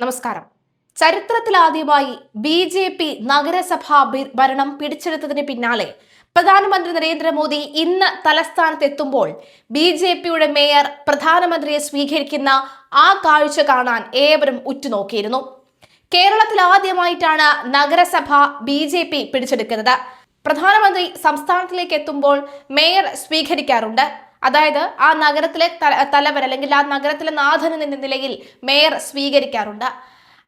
നമസ്കാരം. ചരിത്രത്തിലാദ്യമായി ബി.ജെ.പി. നഗരസഭാ ഭരണം പിടിച്ചെടുത്തതിന് പിന്നാലെ പ്രധാനമന്ത്രി നരേന്ദ്രമോദി ഇന്ന് തലസ്ഥാനത്തെത്തുമ്പോൾ ബി.ജെ.പിയുടെ മേയർ പ്രധാനമന്ത്രിയെ സ്വീകരിക്കുന്ന ആ കാഴ്ച കാണാൻ ഏവരും ഉറ്റുനോക്കിയിരുന്നു. കേരളത്തിൽ ആദ്യമായിട്ടാണ് നഗരസഭ ബി.ജെ.പി. പിടിച്ചെടുക്കുന്നത്. പ്രധാനമന്ത്രി സംസ്ഥാനത്തിലേക്ക് എത്തുമ്പോൾ മേയർ സ്വീകരിക്കാറുണ്ട്. അതായത് ആ നഗരത്തിലെ തലവൻ അല്ലെങ്കിൽ ആ നഗരത്തിലെ നാഥൻ എന്ന നിലയിൽ മേയർ സ്വീകരിക്കാറുണ്ട്.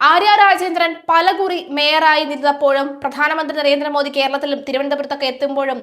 ആര്യ രാജേന്ദ്രൻ പലകുറി മേയറായി നിന്നപ്പോഴും പ്രധാനമന്ത്രി നരേന്ദ്രമോദി കേരളത്തിലും തിരുവനന്തപുരത്തൊക്കെ എത്തുമ്പോഴും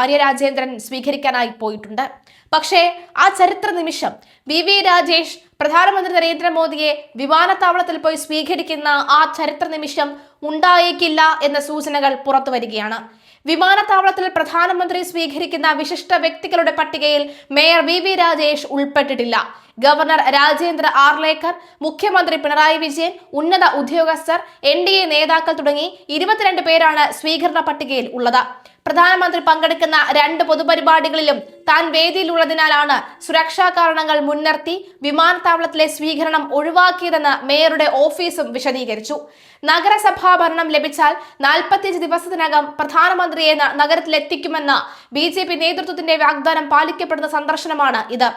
ആര്യ രാജേന്ദ്രൻ സ്വീകരിക്കാനായി പോയിട്ടുണ്ട്. പക്ഷേ ആ ചരിത്ര നിമിഷം വി രാജേഷ് പ്രധാനമന്ത്രി നരേന്ദ്രമോദിയെ വിമാനത്താവളത്തിൽ പോയി സ്വീകരിക്കുന്ന ആ ചരിത്ര നിമിഷം ഉണ്ടായേക്കില്ല എന്ന സൂചനകൾ പുറത്തു വരികയാണ്. വിമാനത്താവളത്തിൽ പ്രധാനമന്ത്രി സ്വീകരിക്കുന്ന വിശിഷ്ട വ്യക്തികളുടെ പട്ടികയിൽ മേയർ വി രാജേഷ് ഉൾപ്പെട്ടിട്ടില്ല. ഗവർണർ രാജേന്ദ്ര ആർലേക്കർ, മുഖ്യമന്ത്രി പിണറായി വിജയൻ, ഉന്നത ഉദ്യോഗസ്ഥർ, NDA നേതാക്കൾ തുടങ്ങി 22 പേരാണ് സ്വീകരണ പട്ടികയിൽ ഉള്ളത്. പ്രധാനമന്ത്രി പങ്കെടുക്കുന്ന 2 പൊതുപരിപാടികളിലും താൻ വേദിയിലുള്ളതിനാലാണ് സുരക്ഷാ കാരണങ്ങൾ മുൻനിർത്തി വിമാനത്താവളത്തിലെ സ്വീകരണം ഒഴിവാക്കിയതെന്ന് മേയറുടെ ഓഫീസും വിശദീകരിച്ചു. നഗരസഭാ ഭരണം ലഭിച്ചാൽ 45 ദിവസത്തിനകം പ്രധാനമന്ത്രിയെ നഗരത്തിലെത്തിക്കുമെന്ന BJP നേതൃത്വത്തിന്റെ വാഗ്ദാനം പാലിക്കപ്പെടുന്ന സന്ദർശനമാണ് ഇത്.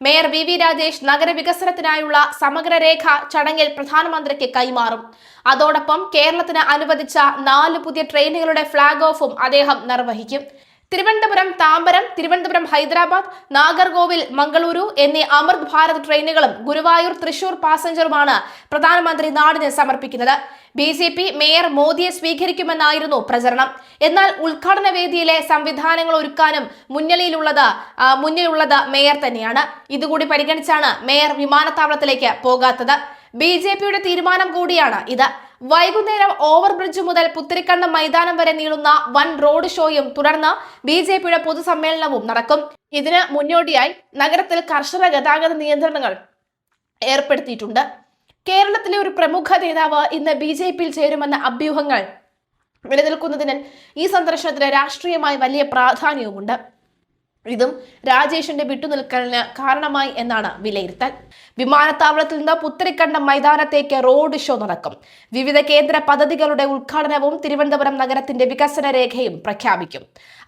മേയർ വി രാജേഷ് നഗരവികസനത്തിനായുള്ള സമഗ്രരേഖ ചടങ്ങിൽ പ്രധാനമന്ത്രിക്ക് കൈമാറും. അതോടൊപ്പം കേരളത്തിന് അനുവദിച്ച 4 പുതിയ ട്രെയിനുകളുടെ ഫ്ളാഗ് ഓഫും അദ്ദേഹം നിർവഹിക്കും. തിരുവനന്തപുരം താമ്പരം, തിരുവനന്തപുരം ഹൈദരാബാദ്, നാഗർകോവിൽ മംഗളൂരു എന്നീ അമൃത് ഭാരത് ട്രെയിനുകളും ഗുരുവായൂർ തൃശൂർ പാസഞ്ചറുമാണ് പ്രധാനമന്ത്രി നാടിന് സമർപ്പിക്കുന്നത്. BJP മേയർ മോദിയെ സ്വീകരിക്കുമെന്നായിരുന്നു പ്രചരണം. എന്നാൽ ഉദ്ഘാടന വേദിയിലെ സംവിധാനങ്ങൾ ഒരുക്കാനും മുന്നിലുള്ളത് മേയർ തന്നെയാണ്. ഇതുകൂടി പരിഗണിച്ചാണ് മേയർ വിമാനത്താവളത്തിലേക്ക് പോകാത്തത്. BJPയുടെ തീരുമാനം കൂടിയാണ് ഇത്. വൈകുന്നേരം ഓവർബ്രിഡ്ജ് മുതൽ പുത്തരിക്കണ്ടം മൈതാനം വരെ നീളുന്ന വൻ റോഡ് ഷോയും തുടർന്ന് BJPയുടെ പൊതുസമ്മേളനവും നടക്കും. ഇതിന് മുന്നോടിയായി നഗരത്തിൽ കർശന ഗതാഗത നിയന്ത്രണങ്ങൾ ഏർപ്പെടുത്തിയിട്ടുണ്ട്. കേരളത്തിലെ ഒരു പ്രമുഖ നേതാവ് ഇന്ന് BJPയിൽ ചേരുമെന്ന അഭ്യൂഹങ്ങൾ നിലനിൽക്കുന്നതിനാൽ ഈ സന്ദർശനത്തിന് രാഷ്ട്രീയമായി വലിയ പ്രാധാന്യവുമുണ്ട്. ഇതും രാജേഷിന്റെ വിട്ടുനിൽക്കലിന് കാരണമായി എന്നാണ് വിലയിരുത്തൽ. വിമാനത്താവളത്തിൽ നിന്ന് പുത്തരിക്കണ്ടം മൈതാനത്തേക്ക് റോഡ് ഷോ നടക്കും. വിവിധ കേന്ദ്ര പദ്ധതികളുടെ ഉദ്ഘാടനവും തിരുവനന്തപുരം നഗരത്തിന്റെ വികസന രേഖയും പ്രഖ്യാപിക്കും.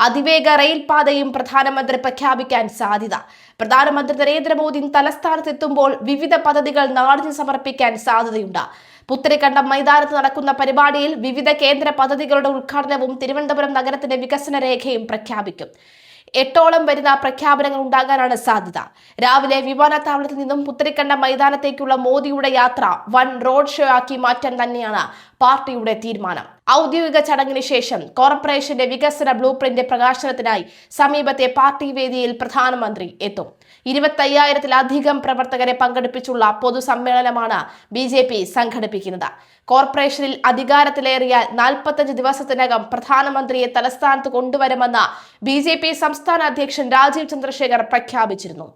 അതിവേഗ റെയിൽപാതയും പ്രധാനമന്ത്രി പ്രഖ്യാപിക്കാൻ സാധ്യത. പ്രധാനമന്ത്രി നരേന്ദ്രമോദി തലസ്ഥാനത്തെത്തുമ്പോൾ വിവിധ പദ്ധതികൾ നാടിന് സമർപ്പിക്കാൻ സാധ്യതയുണ്ട്. പുത്തരിക്കണ്ടം മൈതാനത്ത് നടക്കുന്ന പരിപാടിയിൽ വിവിധ കേന്ദ്ര പദ്ധതികളുടെ ഉദ്ഘാടനവും തിരുവനന്തപുരം നഗരത്തിന്റെ വികസന രേഖയും പ്രഖ്യാപിക്കും. 8ഓളം വരുന്ന പ്രഖ്യാപനങ്ങൾ ഉണ്ടാകാനാണ് സാധ്യത. രാവിലെ വിമാനത്താവളത്തിൽ നിന്നും പുത്തരിക്കണ്ടം മൈതാനത്തേക്കുള്ള മോദിയുടെ യാത്ര വൻ റോഡ് ഷോ ആക്കി മാറ്റാൻ തന്നെയാണ് പാർട്ടിയുടെ തീരുമാനം. ഔദ്യോഗിക ചടങ്ങിന് ശേഷം കോർപ്പറേഷന്റെ വികസന ബ്ലൂ പ്രിന്റ് പ്രകാശനത്തിനായി സമീപത്തെ പാർട്ടി വേദിയിൽ പ്രധാനമന്ത്രി എത്തും. 25,000-ലധികം പ്രവർത്തകരെ പങ്കെടുപ്പിച്ചുള്ള പൊതുസമ്മേളനമാണ് BJP സംഘടിപ്പിക്കുന്നത്. കോർപ്പറേഷനിൽ അധികാരത്തിലേറിയാൽ 45 ദിവസത്തിനകം പ്രധാനമന്ത്രിയെ തലസ്ഥാനത്ത് കൊണ്ടുവരുമെന്ന് BJP സംസ്ഥാന അധ്യക്ഷൻ രാജീവ് ചന്ദ്രശേഖർ പ്രഖ്യാപിച്ചിരുന്നു.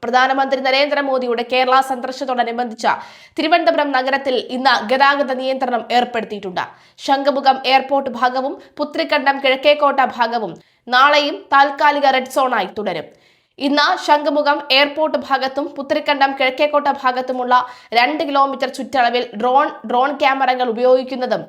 പ്രധാനമന്ത്രി നരേന്ദ്രമോദിയുടെ കേരള സന്ദർശനത്തോടനുബന്ധിച്ച് തിരുവനന്തപുരം നഗരത്തിൽ ഇന്ന് ഗതാഗത നിയന്ത്രണം ഏർപ്പെടുത്തിയിട്ടുണ്ട്. ശംഖുമുഖം എയർപോർട്ട് ഭാഗവും പുത്തരിക്കണ്ടം കിഴക്കേക്കോട്ട ഭാഗവും നാളെയും താൽക്കാലിക റെഡ് സോണായി തുടരും. ഇന്ന് ശംഖുമുഖം എയർപോർട്ട് ഭാഗത്തും പുത്തരിക്കണ്ടം കിഴക്കേക്കോട്ട ഭാഗത്തുമുള്ള 2 കിലോമീറ്റർ ചുറ്റളവിൽ ഡ്രോൺ ക്യാമറകൾ ഉപയോഗിക്കുന്നതും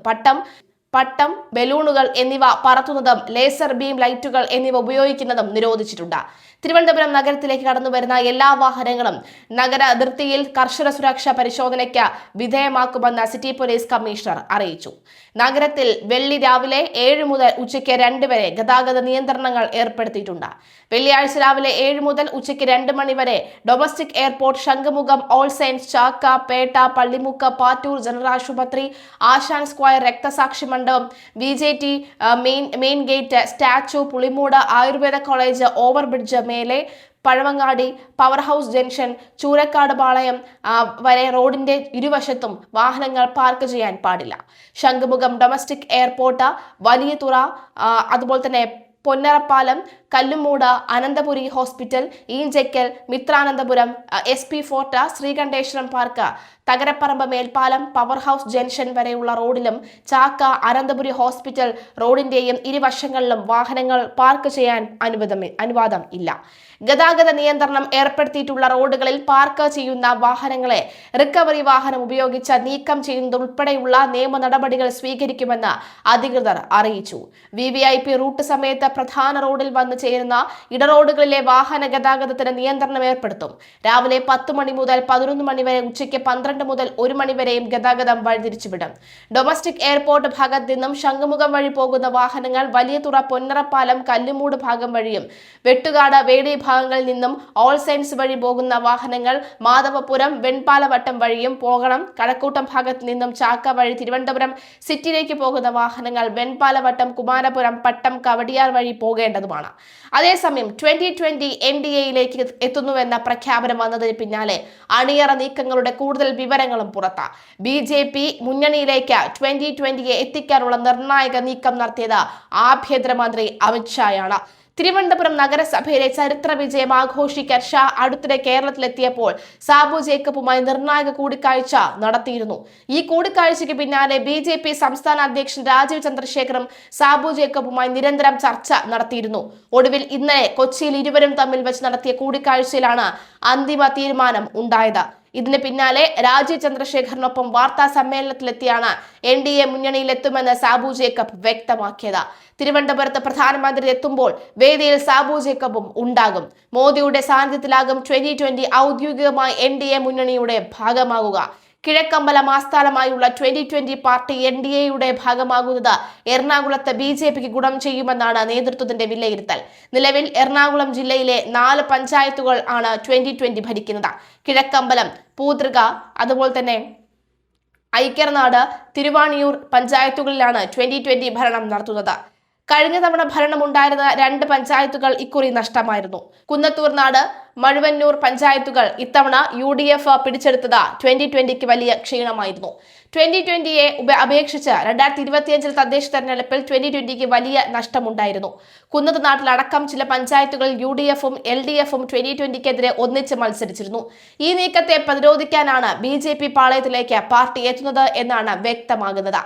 പട്ടം, ബലൂണുകൾ എന്നിവ പറത്തുന്നതും ലേസർ ബീം ലൈറ്റുകൾ എന്നിവ ഉപയോഗിക്കുന്നതും നിരോധിച്ചിട്ടുണ്ട്. തിരുവനന്തപുരം നഗരത്തിലേക്ക് കടന്നുവരുന്ന എല്ലാ വാഹനങ്ങളും നഗര അതിർത്തിയിൽ കർശന സുരക്ഷാ പരിശോധനയ്ക്ക് വിധേയമാക്കുമെന്ന് സിറ്റി പോലീസ് കമ്മീഷണർ അറിയിച്ചു. നഗരത്തിൽ വെള്ളി രാവിലെ 7 മുതൽ ഉച്ചയ്ക്ക് 2 വരെ ഗതാഗത നിയന്ത്രണങ്ങൾ ഏർപ്പെടുത്തിയിട്ടുണ്ട്. വെള്ളിയാഴ്ച രാവിലെ 7 മുതൽ ഉച്ചയ്ക്ക് 2 മണി വരെ domestic airport, Shanghumukham, all saints, Chacka, Pettah, Pallimukku, Pattoor general ആശുപത്രി, ആശാൻ സ്ക്വയർ, രക്തസാക്ഷി മണ്ഡപം, VJT main gate, statue, Pulimoodu Ayurveda college, overbridge, മേലെ Pazhavangadi, power house junction, Choorakkad Palayam വരെ റോഡിന്റെ ഇരുവശത്തും വാഹനങ്ങൾ പാർക്ക് ചെയ്യാൻ പാടില്ല. ശംഖുമുഖം ഡൊമസ്റ്റിക് എയർപോർട്ട്, വലിയതുറ, അതുപോലെ തന്നെ പൊന്നറപ്പാലം, Kallumoodu, Ananthapuri hospital, Eenchakkal, Mithranandapuram, SP fort, Sreekanteswaram park, Thakarapparambu മേൽപ്പാലം, പവർ ഹൗസ് ജംഗ്ഷൻ വരെയുള്ള റോഡിലും ചാക്ക, അനന്തപുരി ഹോസ്പിറ്റൽ റോഡിന്റെയും ഇരുവശങ്ങളിലും വാഹനങ്ങൾ പാർക്ക് ചെയ്യാൻ അനുവാദം ഇല്ല. ഗതാഗത നിയന്ത്രണം ഏർപ്പെടുത്തിയിട്ടുള്ള റോഡുകളിൽ പാർക്ക് ചെയ്യുന്ന വാഹനങ്ങളെ റിക്കവറി വാഹനം ഉപയോഗിച്ച് നീക്കം ചെയ്യുന്നതുൾപ്പെടെയുള്ള നിയമ നടപടികൾ സ്വീകരിക്കുമെന്ന് അധികൃതർ അറിയിച്ചു. VVIP റൂട്ട് സമയത്ത് പ്രധാന റോഡിൽ വന്നു ചേരുന്ന ഇടറോഡുകളിലെ വാഹന ഗതാഗതത്തിന് നിയന്ത്രണം ഏർപ്പെടുത്തും. രാവിലെ 10 മണി മുതൽ 11 മണി വരെ, ഉച്ചയ്ക്ക് 12 മുതൽ 1 മണി വരെയും ഗതാഗതം വഴിതിരിച്ചുവിടും. ഡൊമസ്റ്റിക് എയർപോർട്ട് ഭാഗത്ത് നിന്നും ശംഖുമുഖം വഴി പോകുന്ന വാഹനങ്ങൾ വലിയതുറ, പൊന്നറപ്പാലം, കല്ലുമൂട് ഭാഗം വഴിയും, വെട്ടുകാട്, വേടി ഭാഗങ്ങളിൽ നിന്നും ഓൾ സയൻസ് വഴി പോകുന്ന വാഹനങ്ങൾ മാധവപുരം, വെൺപാലവട്ടം വഴിയും പോകണം. കഴക്കൂട്ടം ഭാഗത്ത് നിന്നും ചാക്ക വഴി തിരുവനന്തപുരം സിറ്റിയിലേക്ക് പോകുന്ന വാഹനങ്ങൾ വെൺപാലവട്ടം, കുമാരപുരം, പട്ടം, കവടിയാർ വഴി പോകേണ്ടതുമാണ്. അതേസമയം 2020 NDAയിലേക്ക് എത്തുന്നുവെന്ന പ്രഖ്യാപനം വന്നതിന് പിന്നാലെ അണിയറ നീക്കങ്ങളുടെ കൂടുതൽ വിവരങ്ങളും പുറത്ത്. BJP മുന്നണിയിലേക്ക് 2020 എത്തിക്കാനുള്ള നിർണായക നീക്കം നടത്തിയത് ആഭ്യന്തരമന്ത്രി അമിത്ഷായാണ്. തിരുവനന്തപുരം നഗരസഭയിലെ ചരിത്ര വിജയം ആഘോഷിക്കാൻ ഷാ അടുത്തിടെ കേരളത്തിലെത്തിയപ്പോൾ സാബു ജേക്കബുമായി നിർണായക കൂടിക്കാഴ്ച നടത്തിയിരുന്നു. ഈ കൂടിക്കാഴ്ചയ്ക്ക് പിന്നാലെ BJP സംസ്ഥാന അധ്യക്ഷൻ രാജീവ് ചന്ദ്രശേഖറും സാബു ജേക്കബുമായി നിരന്തരം ചർച്ച നടത്തിയിരുന്നു. ഒടുവിൽ ഇന്നലെ കൊച്ചിയിൽ ഇരുവരും തമ്മിൽ വെച്ച് നടത്തിയ കൂടിക്കാഴ്ചയിലാണ് അന്തിമ തീരുമാനം ഉണ്ടായത്. ഇതിന് പിന്നാലെ രാജീവ് ചന്ദ്രശേഖറിനൊപ്പം വാർത്താ സമ്മേളനത്തിലെത്തിയാണ് NDA മുന്നണിയിലെത്തുമെന്ന് സാബു ജേക്കബ് വ്യക്തമാക്കിയത്. തിരുവനന്തപുരത്ത് പ്രധാനമന്ത്രി എത്തുമ്പോൾ വേദിയിൽ സാബു ജേക്കബും ഉണ്ടാകും. മോദിയുടെ സാന്നിധ്യത്തിലാകും 2020 ഔദ്യോഗികമായി NDA മുന്നണിയുടെ ഭാഗമാകുക. കിഴക്കമ്പലം ആസ്ഥാനമായുള്ള 2020 പാർട്ടി NDAയുടെ ഭാഗമാകുന്നത് എറണാകുളത്ത് BJPക്ക് ഗുണം ചെയ്യുമെന്നാണ് നേതൃത്വത്തിന്റെ വിലയിരുത്തൽ. നിലവിൽ എറണാകുളം ജില്ലയിലെ 4 പഞ്ചായത്തുകൾ ആണ് 2020 ഭരിക്കുന്നത്. കിഴക്കമ്പലം, പൂതൃക, അതുപോലെ തന്നെ ഐക്യർനാട്, തിരുവാണിയൂർ പഞ്ചായത്തുകളിലാണ് 2020 ഭരണം നടത്തുന്നത്. കഴിഞ്ഞ തവണ ഭരണമുണ്ടായിരുന്ന 2 പഞ്ചായത്തുകൾ ഇക്കുറി നഷ്ടമായിരുന്നു. കുന്നത്തൂർനാട്, മഴുവന്നൂർ പഞ്ചായത്തുകൾ ഇത്തവണ UDF പിടിച്ചെടുത്തത് 2020ക്ക് വലിയ ക്ഷീണമായിരുന്നു. 2020യെ അപേക്ഷിച്ച് 2025 തദ്ദേശ തെരഞ്ഞെടുപ്പിൽ 2020ക്ക് വലിയ നഷ്ടമുണ്ടായിരുന്നു. കുന്നത്തുനാട്ടിലടക്കം ചില പഞ്ചായത്തുകളിൽ UDFും LDFും 2020ക്കെതിരെ ഒന്നിച്ച് മത്സരിച്ചിരുന്നു. ഈ നീക്കത്തെ പ്രതിരോധിക്കാനാണ് BJP പാളയത്തിലേക്ക് പാർട്ടി എത്തുന്നത് എന്നാണ് വ്യക്തമാകുന്നത്.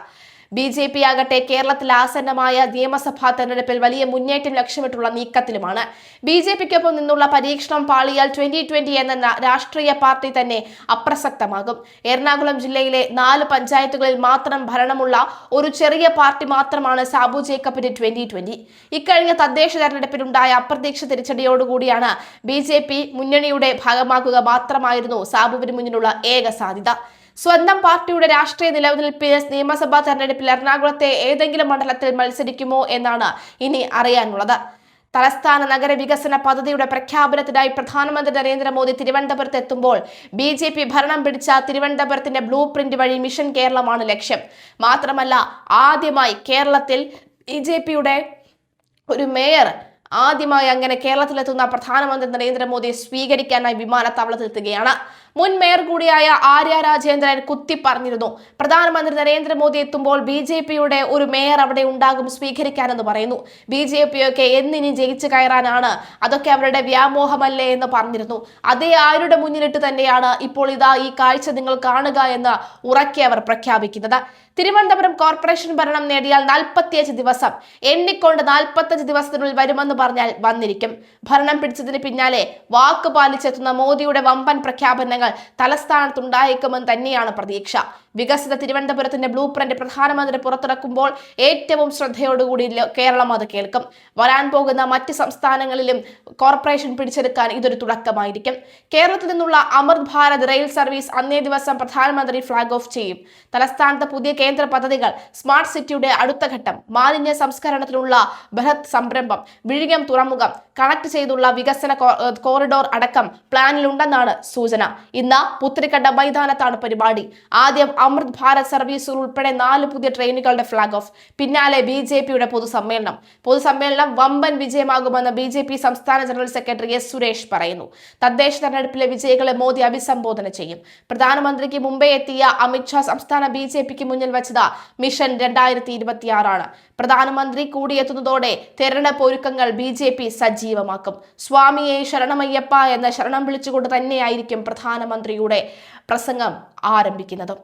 BJP ആകട്ടെ കേരളത്തിൽ ആസന്നമായ നിയമസഭാ തെരഞ്ഞെടുപ്പിൽ വലിയ മുന്നേറ്റം ലക്ഷ്യമിട്ടുള്ള നീക്കത്തിലുമാണ്. BJPക്കൊപ്പം നിന്നുള്ള പരീക്ഷണം പാളിയാൽ 2020 എന്ന രാഷ്ട്രീയ പാർട്ടി തന്നെ അപ്രസക്തമാകും. എറണാകുളം ജില്ലയിലെ 4 പഞ്ചായത്തുകളിൽ മാത്രം ഭരണമുള്ള ഒരു ചെറിയ പാർട്ടി മാത്രമാണ് സാബു ജേക്കബിന്റെ 2020. ഇക്കഴിഞ്ഞ തദ്ദേശ തെരഞ്ഞെടുപ്പിലുണ്ടായ അപ്രതീക്ഷിത തിരിച്ചടിയോടുകൂടിയാണ് BJP മുന്നണിയുടെ ഭാഗമാക്കുക മാത്രമായിരുന്നു സാബുവിന് മുന്നിലുള്ള ഏക സാധ്യത. സ്വന്തം പാർട്ടിയുടെ രാഷ്ട്രീയ നിലനിൽപ്പിന് നിയമസഭാ തെരഞ്ഞെടുപ്പിൽ എറണാകുളത്തെ ഏതെങ്കിലും മണ്ഡലത്തിൽ മത്സരിക്കുമോ എന്നാണ് ഇനി അറിയാനുള്ളത്. തലസ്ഥാന നഗര വികസന പദ്ധതിയുടെ പ്രഖ്യാപനത്തിനായി പ്രധാനമന്ത്രി നരേന്ദ്രമോദി തിരുവനന്തപുരത്ത് എത്തുമ്പോൾ BJP ഭരണം പിടിച്ച തിരുവനന്തപുരത്തിന്റെ ബ്ലൂ പ്രിന്റ് വഴി മിഷൻ കേരളമാണ് ലക്ഷ്യം. മാത്രമല്ല, ആദ്യമായി കേരളത്തിൽ BJPയുടെ ഒരു മേയർ ആദ്യമായി അങ്ങനെ കേരളത്തിലെത്തുന്ന പ്രധാനമന്ത്രി നരേന്ദ്രമോദിയെ സ്വീകരിക്കാനായി വിമാനത്താവളത്തിലെത്തുകയാണ്. മുൻ മേയർ കൂടിയായ ആര്യ രാജേന്ദ്രൻ കുത്തിപ്പറഞ്ഞിരുന്നു, പ്രധാനമന്ത്രി നരേന്ദ്രമോദി എത്തുമ്പോൾ BJPയുടെ ഒരു മേയർ അവിടെ ഉണ്ടാകും സ്വീകരിക്കാനെന്ന് പറയുന്നു. BJPയൊക്കെ എന്നിനി ജയിച്ചു കയറാനാണ്, അതൊക്കെ അവരുടെ വ്യാമോഹമല്ലേ എന്ന് പറഞ്ഞിരുന്നു. അതേ ആരുടെ മുന്നിലിട്ട് തന്നെയാണ് ഇപ്പോൾ ഇതാ ഈ കാഴ്ച നിങ്ങൾ കാണുക എന്ന് ഉറക്കെ അവർ പ്രഖ്യാപിക്കുന്നത്. തിരുവനന്തപുരം കോർപ്പറേഷൻ ഭരണം നേടിയാൽ 45 ദിവസം എണ്ണിക്കൊണ്ട് 45 ദിവസത്തിനുള്ളിൽ വരുമെന്ന് പറഞ്ഞാൽ വന്നിരിക്കും. ഭരണം പിടിച്ചതിന് പിന്നാലെ വാക്ക് പാലിച്ചെത്തുന്ന മോദിയുടെ വമ്പൻ പ്രഖ്യാപനങ്ങൾ തലസ്ഥാനത്തുണ്ടായേക്കുമെന്ന് തന്നെയാണ് പ്രതീക്ഷ. വികസിത തിരുവനന്തപുരത്തിന്റെ ബ്ലൂ പ്രിന്റ് പ്രധാനമന്ത്രി പുറത്തിറക്കുമ്പോൾ ഏറ്റവും ശ്രദ്ധയോടുകൂടി കേരളം അത് കേൾക്കും. വരാൻ പോകുന്ന മറ്റ് സംസ്ഥാനങ്ങളിലും കോർപ്പറേഷൻ പിടിച്ചെടുക്കാൻ ഇതൊരു തുടക്കമായിരിക്കും. കേരളത്തിൽ നിന്നുള്ള അമൃത് ഭാരത് റെയിൽ സർവീസ് അന്നേ ദിവസം പ്രധാനമന്ത്രി ഫ്ളാഗ് ഓഫ് ചെയ്യും. തലസ്ഥാനത്ത് പുതിയ കേന്ദ്ര പദ്ധതികൾ, സ്മാർട്ട് സിറ്റിയുടെ അടുത്ത ഘട്ടം, മാലിന്യ സംസ്കരണത്തിനുള്ള ബൃഹത് സംരംഭം, വിഴിഞ്ഞം തുറമുഖം കണക്ട് ചെയ്തുള്ള വികസന കോറിഡോർ അടക്കം പ്ലാനിലുണ്ടെന്നാണ് സൂചന. ഇന്ന് പുത്തരിക്കണ്ട മൈതാനത്താണ് പരിപാടി. ആദ്യം അമൃത് ഭാരത് സർവീസുകൾ ഉൾപ്പെടെ 4 പുതിയ ട്രെയിനുകളുടെ ഫ്ളാഗ് ഓഫ്. പിന്നാലെ BJPയുടെ പൊതുസമ്മേളനം വമ്പൻ വിജയമാകുമെന്ന് BJP സംസ്ഥാന ജനറൽ സെക്രട്ടറി S. സുരേഷ് പറയുന്നു. തദ്ദേശ തെരഞ്ഞെടുപ്പിലെ വിജയികളെ മോദി അഭിസംബോധന ചെയ്യും. പ്രധാനമന്ത്രിക്ക് മുമ്പേ എത്തിയ അമിത്ഷാ സംസ്ഥാന BJPക്ക് മുന്നിൽ വെച്ചത് മിഷൻ 2026 ആണ്. പ്രധാനമന്ത്രി കൂടിയെത്തുന്നതോടെ തെരഞ്ഞെടുപ്പ് ഒരുക്കങ്ങൾ BJP സജീവമാക്കും. സ്വാമിയെ ശരണമയ്യപ്പ എന്ന ശരണം വിളിച്ചുകൊണ്ട് തന്നെയായിരിക്കും പ്രധാനമന്ത്രിയുടെ പ്രസംഗം ആരംഭിക്കുന്നത്.